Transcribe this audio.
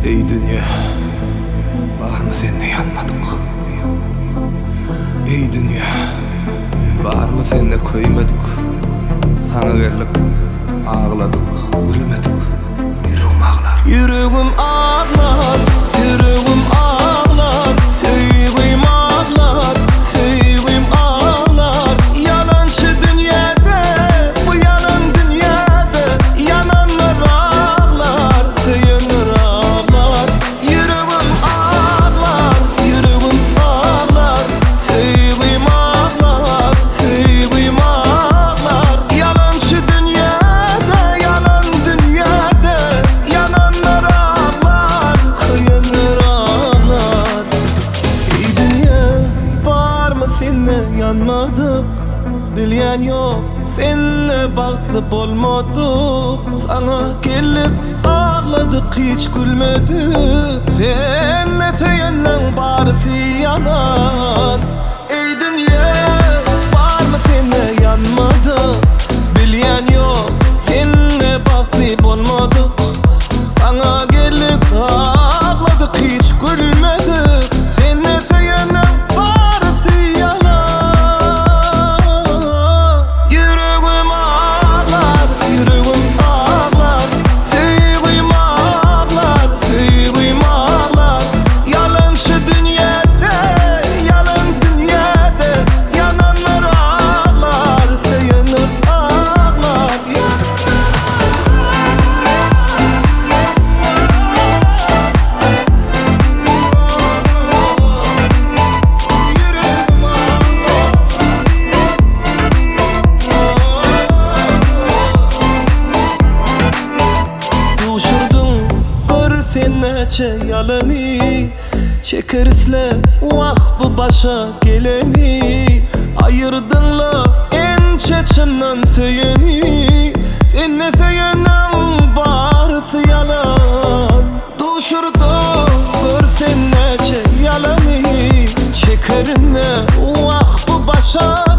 Ey dünya, var mı seninle yanmadık? Ey dünya, var mı seninle koymadık? Sana geldik, ağladık, gülmedik. Yüreğim ağlar, yüreğim ağlar, yüreğim ağlar, sevgilim ağlar, sevgilim ağlar. Yalancı dünyada, bu yalan dünyada, yananlar ağlar, seyenler ağlar. Yüreğim ağlar, yüreğim ağlar, sevgilim ağlar, sevgilim ağlar. Yalancı dünyada, yalan dünyada, yananlar ağlar, seyenler ağlar. Ey dünya, var mı seninle yanmadık? Bilyen yok, seninle baklıp olmadık. Sana gelip ağladık, hiç gülmedik. Seninle seyenle barisi yanan. Ey dünya, var mı seninle yanmadık? Bilyen yok, seninle baklıp olmadık. Sana gelip ağladık, hiç gülmedik. Seninle seyenle barisi yanan. Yüreğim ağlar, yüreğim ağlar, sevgilim ağlar, sevgilim ağlar. Yalancı dünyada, yalan dünyada, yananlar ağlar, seyenler ağlar. Yüreğim ağlar. Düşürdün gör sen neçe yalanı, çekerisle vah bu başa geleni. Ayırdın la en çeçinden seyeni, sen ne seyenen barısı yalan. Düşürdün gör sen neçe yalanı, çekerinle vah bu başa